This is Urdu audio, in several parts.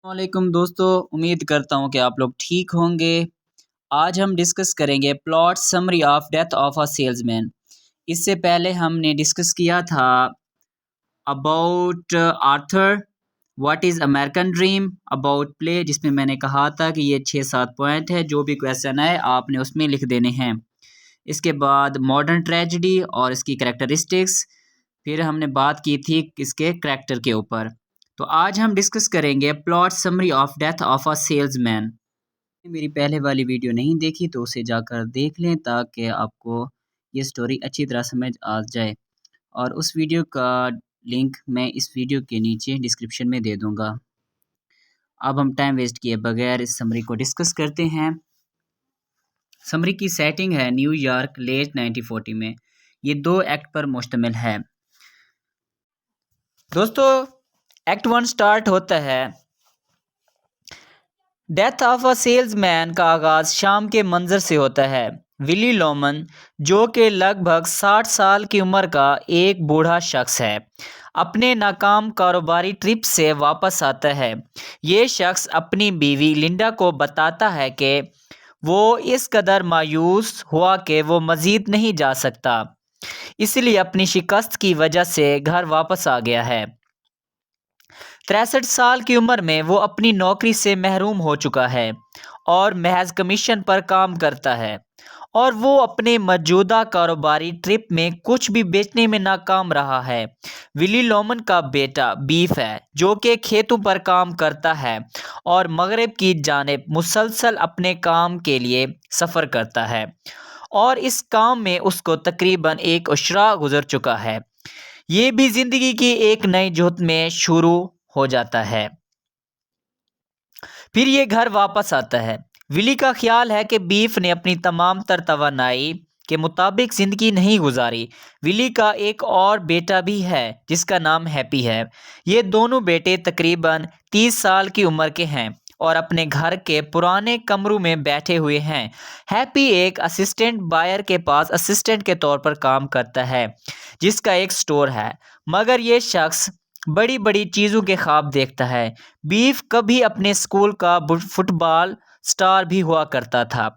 السلام علیکم دوستو، امید کرتا ہوں کہ آپ لوگ ٹھیک ہوں گے۔ آج ہم ڈسکس کریں گے plot summary of death of a salesman مین۔ اس سے پہلے ہم نے ڈسکس کیا تھا about Arthur, what is American dream, about play, جس میں نے کہا تھا کہ یہ 6-7 پوائنٹ ہے، جو بھی کویسچن آئے آپ نے اس میں لکھ دینے ہیں۔ اس کے بعد ماڈرن ٹریجڈی اور اس کی کریکٹرسٹکس، پھر ہم نے بات کی تھی اس کے کریکٹر کے اوپر۔ تو آج ہم ڈسکس کریں گے plot summary of death of a salesman مین۔ میری پہلے والی ویڈیو نہیں دیکھی تو اسے جا کر دیکھ لیں تاکہ آپ کو یہ سٹوری اچھی طرح سمجھ آ جائے، اور اس ویڈیو کا لنک میں اس ویڈیو کے نیچے ڈسکرپشن میں دے دوں گا۔ اب ہم ٹائم ویسٹ کیے بغیر اس سمری کو ڈسکس کرتے ہیں۔ سمری کی سیٹنگ ہے نیو یارک لیٹ 1940 میں۔ یہ 2 ایکٹ پر مشتمل ہے۔ دوستو ایکٹ 1 سٹارٹ ہوتا ہے۔ ڈیتھ آف اے سیلز مین کا آغاز شام کے منظر سے ہوتا ہے۔ ولی لومن، جو کہ لگ بھگ 60 سال کی عمر کا ایک بوڑھا شخص ہے، اپنے ناکام کاروباری ٹرپ سے واپس آتا ہے۔ یہ شخص اپنی بیوی لنڈا کو بتاتا ہے کہ وہ اس قدر مایوس ہوا کہ وہ مزید نہیں جا سکتا، اس لیے اپنی شکست کی وجہ سے گھر واپس آ گیا ہے۔ 63 سال کی عمر میں وہ اپنی نوکری سے محروم ہو چکا ہے اور محض کمیشن پر کام کرتا ہے، اور وہ اپنے موجودہ کاروباری ٹرپ میں کچھ بھی بیچنے میں ناکام رہا ہے۔ ولی لومن کا بیٹا بیف ہے، جو کہ کھیتوں پر کام کرتا ہے اور مغرب کی جانب مسلسل اپنے کام کے لیے سفر کرتا ہے، اور اس کام میں اس کو تقریباً 1 عشرہ گزر چکا ہے۔ یہ بھی زندگی کی ایک نئی جہت میں شروع ہو جاتا ہے۔ پھر یہ گھر واپس آتا ہے۔ ولی کا خیال ہے کہ بیف نے اپنی تمام تر توانائی کے مطابق زندگی نہیں گزاری۔ ولی کا ایک اور بیٹا بھی ہے جس کا نام ہیپی ہے۔ یہ دونوں بیٹے تقریباً 30 سال کی عمر کے ہیں اور اپنے گھر کے پرانے کمروں میں بیٹھے ہوئے ہیں۔ ہیپی ایک اسسٹنٹ بائر کے پاس اسسٹنٹ کے طور پر کام کرتا ہے، جس کا ایک سٹور ہے، مگر یہ شخص بڑی بڑی چیزوں کے خواب دیکھتا ہے۔ بیف کبھی اپنے اسکول کا فٹ بال سٹار بھی ہوا کرتا تھا،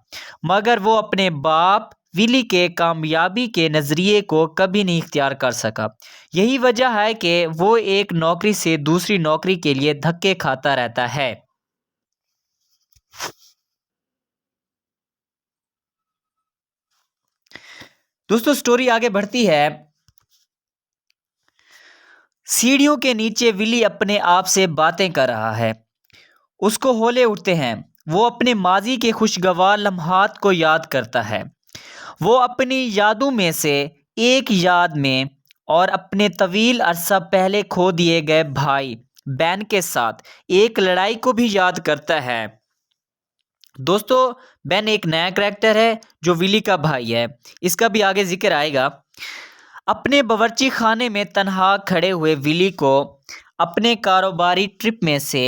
مگر وہ اپنے باپ ولی کے کامیابی کے نظریے کو کبھی نہیں اختیار کر سکا۔ یہی وجہ ہے کہ وہ ایک نوکری سے دوسری نوکری کے لیے دھکے کھاتا رہتا ہے۔ دوستو سٹوری آگے بڑھتی ہے۔ سیڑھیوں کے نیچے ولی اپنے آپ سے باتیں کر رہا ہے۔ اس کو ہولے اٹھتے ہیں۔ وہ اپنے ماضی کے خوشگوار لمحات کو یاد کرتا ہے۔ وہ اپنی یادوں میں سے ایک یاد میں اور اپنے طویل عرصہ پہلے کھو دیے گئے بھائی بین کے ساتھ ایک لڑائی کو بھی یاد کرتا ہے۔ دوستو بین ایک نیا کریکٹر ہے جو ولی کا بھائی ہے، اس کا بھی آگے ذکر آئے گا۔ اپنے باورچی خانے میں تنہا کھڑے ہوئے ولی کو اپنے کاروباری ٹرپ میں سے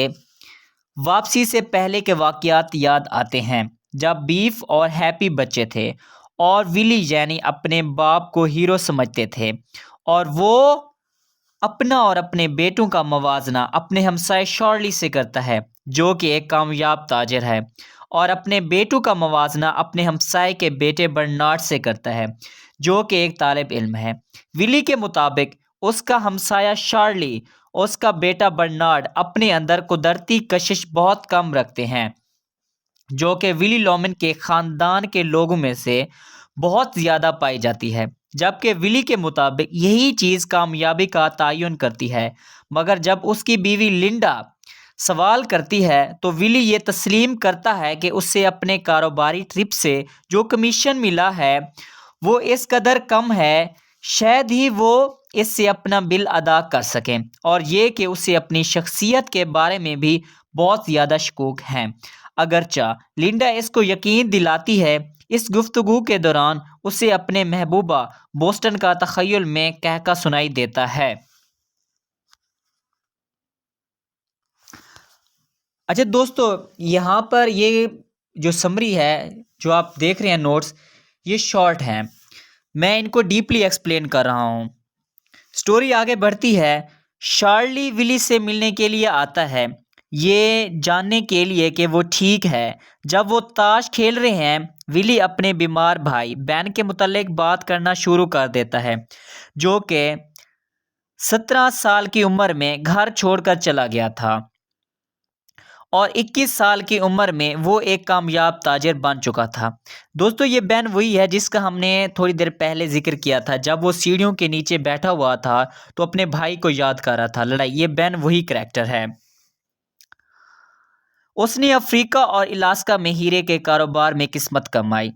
واپسی سے پہلے کے واقعات یاد آتے ہیں، جب بیف اور ہیپی بچے تھے اور ولی یعنی اپنے باپ کو ہیرو سمجھتے تھے، اور وہ اپنا اور اپنے بیٹوں کا موازنہ اپنے ہمسائے شارلی سے کرتا ہے، جو کہ ایک کامیاب تاجر ہے، اور اپنے بیٹوں کا موازنہ اپنے ہمسائے کے بیٹے برنارڈ سے کرتا ہے، جو کہ ایک طالب علم ہے۔ ولی کے مطابق اس کا ہمسایہ شارلی اور اس کا بیٹا برنارڈ اپنے اندر قدرتی کشش بہت کم رکھتے ہیں، جو کہ ولی لومن کے خاندان کے لوگوں میں سے بہت زیادہ پائی جاتی ہے، جبکہ ولی کے مطابق یہی چیز کامیابی کا تعین کرتی ہے۔ مگر جب اس کی بیوی لنڈا سوال کرتی ہے تو ولی یہ تسلیم کرتا ہے کہ اسے اپنے کاروباری ٹرپ سے جو کمیشن ملا ہے وہ اس قدر کم ہے، شاید ہی وہ اس سے اپنا بل ادا کر سکیں، اور یہ کہ اسے اپنی شخصیت کے بارے میں بھی بہت زیادہ شکوک ہیں۔ اگرچہ لنڈا اس کو یقین دلاتی ہے، اس گفتگو کے دوران اسے اپنے محبوبہ بوسٹن کا تخیل میں کہکا سنائی دیتا ہے۔ اچھا دوستو، یہاں پر یہ جو سمری ہے جو آپ دیکھ رہے ہیں نوٹس، یہ شارٹ ہیں، میں ان کو ڈیپلی ایکسپلین کر رہا ہوں۔ سٹوری آگے بڑھتی ہے۔ شارلی ولی سے ملنے کے لیے آتا ہے۔ یہ جاننے کے لیے کہ وہ ٹھیک ہے۔ جب وہ تاش کھیل رہے ہیں، ولی اپنے بیمار بھائی بین کے متعلق بات کرنا شروع کر دیتا ہے، جو کہ 17 سال کی عمر میں گھر چھوڑ کر چلا گیا تھا اور 21 سال کی عمر میں وہ ایک کامیاب تاجر بن چکا تھا۔ دوستو یہ بین وہی ہے جس کا ہم نے تھوڑی دیر پہلے ذکر کیا تھا، جب وہ سیڑھیوں کے نیچے بیٹھا ہوا تھا تو اپنے بھائی کو یاد کر رہا تھا لڑائی۔ یہ بین وہی کریکٹر ہے۔ اس نے افریقہ اور الاسکا میں ہیرے کے کاروبار میں قسمت کمائی۔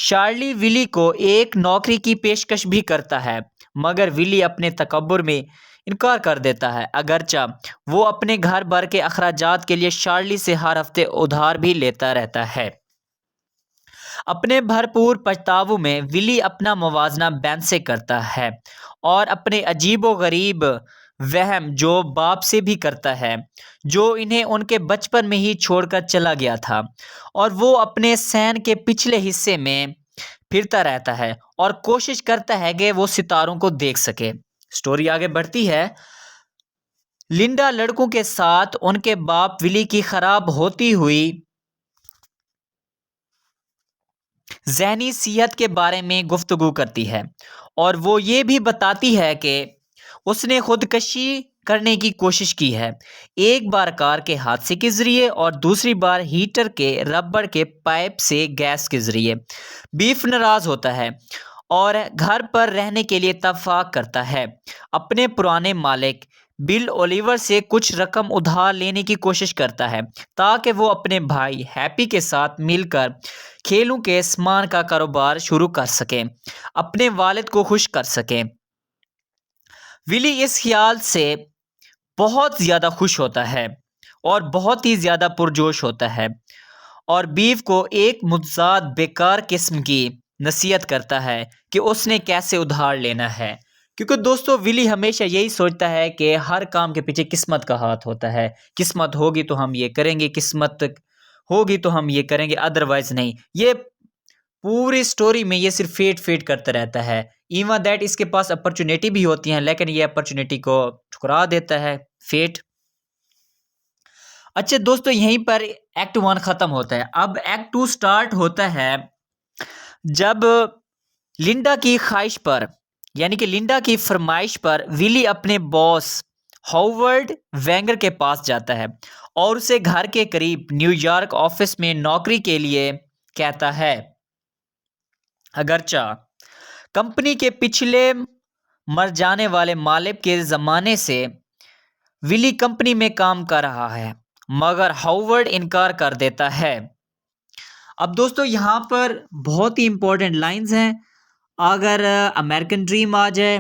شارلی ولی کو ایک نوکری کی پیشکش بھی کرتا ہے، مگر ولی اپنے تکبر میں انکار کر دیتا ہے، اگرچہ وہ اپنے گھر بھر کے اخراجات کے لیے شارلی سے ہر ہفتے ادھار بھی لیتا رہتا ہے۔ اپنے بھرپور پچھتاووں میں ولی اپنا موازنہ بین سے کرتا ہے اور اپنے عجیب و غریب وہم جو باپ سے بھی کرتا ہے، جو انہیں ان کے بچپن میں ہی چھوڑ کر چلا گیا تھا، اور وہ اپنے سین کے پچھلے حصے میں پھرتا رہتا ہے اور کوشش کرتا ہے کہ وہ ستاروں کو دیکھ سکے۔ سٹوری آگے بڑھتی ہے۔ لنڈا لڑکوں کے ساتھ ان کے باپ ولی کی خراب ہوتی ہوئی ذہنی صحت کے بارے میں گفتگو کرتی ہے، اور وہ یہ بھی بتاتی ہے کہ اس نے خودکشی کرنے کی کوشش کی ہے، ایک بار کار کے حادثے کے ذریعے اور دوسری بار ہیٹر کے ربڑ کے پائپ سے گیس کے ذریعے۔ بیف ناراض ہوتا ہے اور گھر پر رہنے کے لیے اتفاق کرتا ہے، اپنے پرانے مالک بل اولیور سے کچھ رقم ادھار لینے کی کوشش کرتا ہے تاکہ وہ اپنے بھائی ہیپی کے ساتھ مل کر کھیلوں کے سامان کا کاروبار شروع کر سکیں، اپنے والد کو خوش کر سکیں۔ ولی اس خیال سے بہت زیادہ خوش ہوتا ہے اور بہت ہی زیادہ پرجوش ہوتا ہے، اور بیف کو ایک متضاد بیکار قسم کی نصیحت کرتا ہے کہ اس نے کیسے ادھار لینا ہے، کیونکہ دوستو ولی ہمیشہ یہی سوچتا ہے کہ ہر کام کے پیچھے قسمت کا ہاتھ ہوتا ہے، قسمت ہوگی تو ہم یہ کریں گے، قسمت ہوگی تو ہم یہ کریں گے، ادروائز نہیں۔ یہ پوری سٹوری میں یہ صرف فیٹ کرتا رہتا ہے، ایون دیٹ اس کے پاس اپرچونیٹی بھی ہوتی ہیں لیکن یہ اپرچونیٹی کو ٹھکرا دیتا ہے فیٹ۔ اچھا دوستو یہیں پر ایکٹ 1 ختم ہوتا ہے۔ اب ایکٹ 2 سٹارٹ ہوتا ہے جب لنڈا کی خواہش پر، یعنی کہ لنڈا کی فرمائش پر ولی اپنے باس ہاورڈ وینگر کے پاس جاتا ہے اور اسے گھر کے قریب نیو یارک آفس میں نوکری کے لیے کہتا ہے، اگرچہ کمپنی کے پچھلے مر جانے والے مالک کے زمانے سے ولی کمپنی میں کام کر رہا ہے، مگر ہاورڈ انکار کر دیتا ہے۔ اب دوستو یہاں پر بہت ہی امپورٹنٹ لائنز ہیں، اگر امریکن ڈریم آ جائے،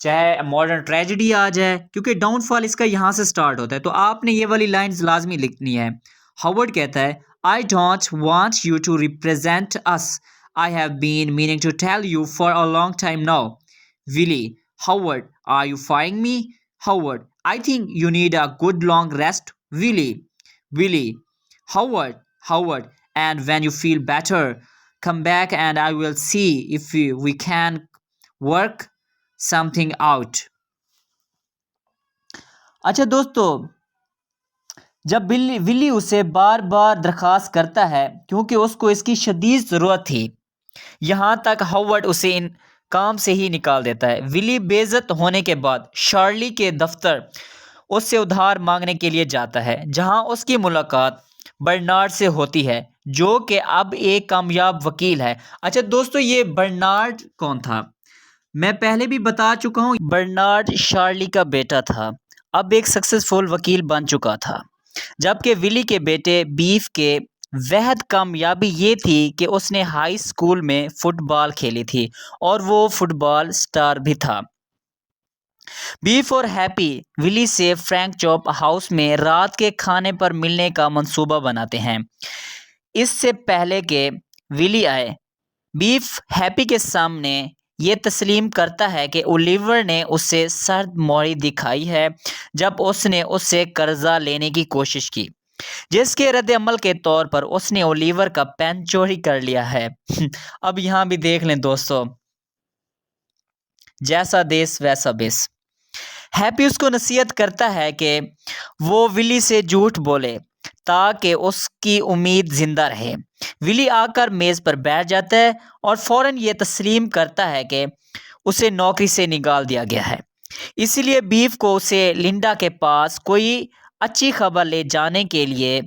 چاہے ماڈرن ٹریجڈی آ جائے، کیونکہ ڈاؤن فال اس کا یہاں سے سٹارٹ ہوتا ہے، تو آپ نے یہ والی لائنز لازمی لکھنی ہے۔ ہاورڈ کہتا ہے I don't want you to represent us. I have been meaning to tell you for a long time now. Willie, Howard, are you firing me? Howard, I think you need a good long rest. Willie, Willie, Howard, and when you feel better, come back and I will see if we can work something out. اچھا دوستو، جب ولی اسے بار بار درخواست کرتا ہے کیونکہ اس کو اس کی شدید ضرورت تھی، یہاں تک ہاورڈ اسے ان کام سے ہی نکال دیتا ہے۔ ولی بے عزت ہونے کے بعد شارلی کے دفتر اس سے ادھار مانگنے کے لیے جاتا ہے، جہاں اس کی ملاقات برنارڈ سے ہوتی ہے، جو کہ اب ایک کامیاب وکیل ہے۔ اچھا دوستو یہ برنارڈ کون تھا؟ میں پہلے بھی بتا چکا ہوں، برنارڈ شارلی کا بیٹا تھا، اب ایک سکسیسفل وکیل بن چکا تھا، جبکہ ولی کے بیٹے بیف کے واحد کامیابی یہ تھی کہ اس نے ہائی اسکول میں فٹ بال کھیلی تھی اور وہ فٹ بال سٹار بھی تھا۔ بیف اور ہیپی ولی سے فرینک چوپ ہاؤس میں رات کے کھانے پر ملنے کا منصوبہ بناتے ہیں۔ اس سے پہلے کہ ولی آئے، بیف ہیپی کے سامنے یہ تسلیم کرتا ہے کہ اولیور نے اسے سرد موڑی دکھائی ہے جب اس نے اس سے قرضہ لینے کی کوشش کی، جس کے رد عمل کے طور پر اس نے اولیور کا پین چوری کر لیا ہے۔ اب یہاں بھی دیکھ لیں دوستو، جیسا دیس ویسا بیس۔ ہیپی اس کو نصیحت کرتا ہے کہ وہ ولی سے جھوٹ بولے تاکہ اس کی امید زندہ رہے۔ ولی آ کر میز پر بیٹھ جاتا ہے اور فوراً یہ تسلیم کرتا ہے کہ اسے نوکری سے نکال دیا گیا ہے، اسی لیے بیف کو اسے لنڈا کے پاس کوئی اچھی خبر لے جانے کے لیے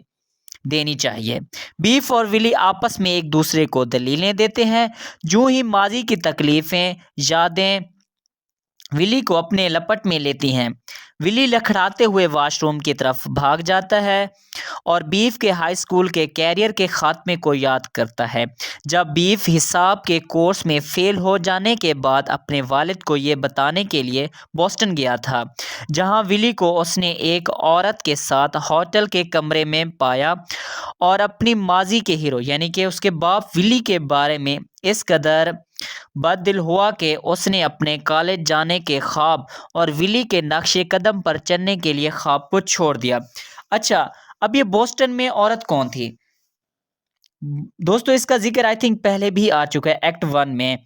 دینی چاہیے۔ بیف اور ولی آپس میں ایک دوسرے کو دلیلیں دیتے ہیں۔ جو ہی ماضی کی تکلیفیں، یادیں ولی کو اپنے لپٹ میں لیتی ہیں، ولی لکھڑاتے ہوئے واش روم کی طرف بھاگ جاتا ہے اور بیف کے ہائی اسکول کے کیریئر کے خاتمے کو یاد کرتا ہے، جب بیف حساب کے کورس میں فیل ہو جانے کے بعد اپنے والد کو یہ بتانے کے لیے بوسٹن گیا تھا، جہاں ولی کو اس نے ایک عورت کے ساتھ ہوٹل کے کمرے میں پایا اور اپنی ماضی کے ہیرو یعنی کہ اس کے باپ ولی کے بارے میں اس قدر بد دل ہوا کہ اس نے اپنے کالج جانے کے خواب اور ولی کے نقش قدم پر چلنے کے لیے خواب کو چھوڑ دیا۔ اچھا، اب یہ بوسٹن میں عورت کون تھی؟ دوستو اس کا ذکر آئی تھنک پہلے بھی آ چکا ہے ایکٹ 1 میں،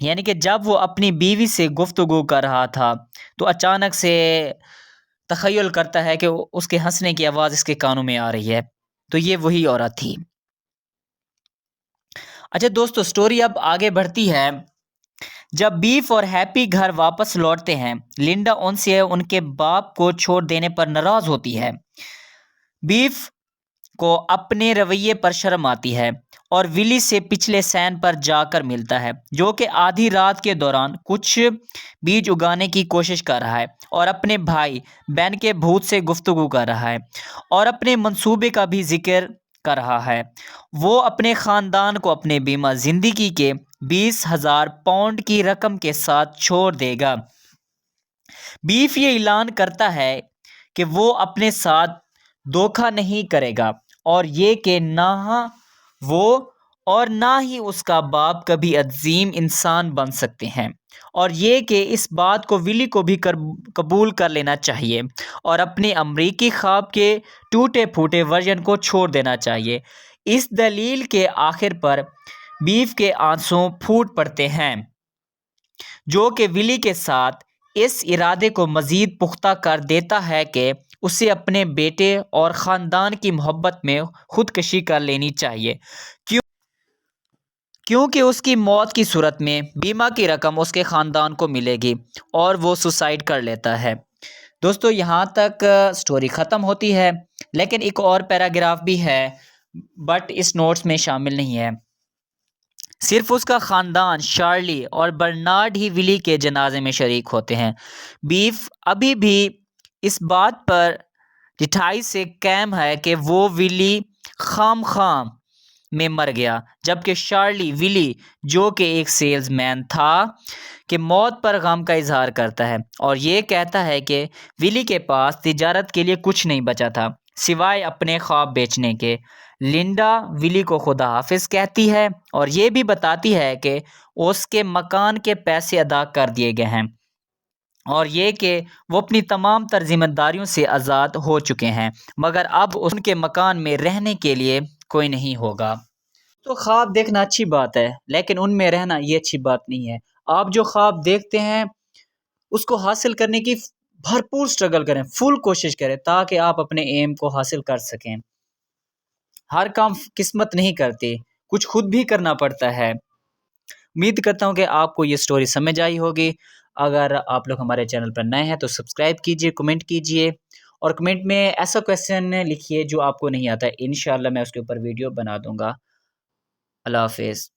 یعنی کہ جب وہ اپنی بیوی سے گفتگو کر رہا تھا تو اچانک سے تخیل کرتا ہے کہ اس کے ہنسنے کی آواز اس کے کانوں میں آ رہی ہے، تو یہ وہی عورت تھی۔ اچھا دوستو، سٹوری اب آگے بڑھتی ہے۔ جب بیف اور ہیپی گھر واپس لوٹتے ہیں، لنڈا ان سے ان کے باپ کو چھوڑ دینے پر ناراض ہوتی ہے۔ بیف کو اپنے رویے پر شرم آتی ہے اور ولی سے پچھلے سین پر جا کر ملتا ہے، جو کہ آدھی رات کے دوران کچھ بیج اگانے کی کوشش کر رہا ہے اور اپنے بھائی بین کے بھوت سے گفتگو کر رہا ہے اور اپنے منصوبے کا بھی ذکر کر رہا ہے۔ وہ اپنے خاندان کو اپنے بیمہ زندگی کے 20,000 پاؤنڈ کی رقم کے ساتھ چھوڑ دے گا۔ بیف یہ اعلان کرتا ہے کہ وہ اپنے ساتھ دھوکہ نہیں کرے گا اور یہ کہ نہ وہ اور نہ ہی اس کا باپ کبھی عظیم انسان بن سکتے ہیں، اور یہ کہ اس بات کو ولی کو بھی قبول کر لینا چاہیے اور اپنے امریکی خواب کے ٹوٹے پھوٹے ورژن کو چھوڑ دینا چاہیے۔ اس دلیل کے آخر پر بیف کے آنسو پھوٹ پڑتے ہیں، جو کہ ولی کے ساتھ اس ارادے کو مزید پختہ کر دیتا ہے کہ اسے اپنے بیٹے اور خاندان کی محبت میں خودکشی کر لینی چاہیے، کیونکہ اس کی موت کی صورت میں بیمہ کی رقم اس کے خاندان کو ملے گی، اور وہ سوسائڈ کر لیتا ہے۔ دوستو یہاں تک سٹوری ختم ہوتی ہے، لیکن ایک اور پیراگراف بھی ہے بٹ اس نوٹس میں شامل نہیں ہے۔ صرف اس کا خاندان شارلی اور برنارڈ ہی ولی کے جنازے میں شریک ہوتے ہیں۔ بیف ابھی بھی اس بات پر ڈٹھائی سے قائم ہے کہ وہ ولی خام خام میں مر گیا، جبکہ شارلی ولی جو کہ ایک سیلز مین تھا کہ موت پر غم کا اظہار کرتا ہے اور یہ کہتا ہے کہ ولی کے پاس تجارت کے لیے کچھ نہیں بچا تھا سوائے اپنے خواب بیچنے کے۔ لنڈا ولی کو خدا حافظ کہتی ہے اور یہ بھی بتاتی ہے کہ اس کے مکان کے پیسے ادا کر دیے گئے ہیں اور یہ کہ وہ اپنی تمام تر ذمہ داریوں سے آزاد ہو چکے ہیں، مگر اب ان کے مکان میں رہنے کے لیے کوئی نہیں ہوگا۔ تو خواب دیکھنا اچھی بات ہے، لیکن ان میں رہنا یہ اچھی بات نہیں ہے۔ آپ جو خواب دیکھتے ہیں اس کو حاصل کرنے کی بھرپور سٹرگل کریں، فل کوشش کریں تاکہ آپ اپنے ایم کو حاصل کر سکیں۔ ہر کام قسمت نہیں کرتی، کچھ خود بھی کرنا پڑتا ہے۔ امید کرتا ہوں کہ آپ کو یہ سٹوری سمجھ آئی ہوگی۔ اگر آپ لوگ ہمارے چینل پر نئے ہیں تو سبسکرائب کیجئے، کمنٹ کیجئے اور کمنٹ میں ایسا کویسچن لکھیے جو آپ کو نہیں آتا ہے، انشاءاللہ میں اس کے اوپر ویڈیو بنا دوں گا۔ اللہ حافظ۔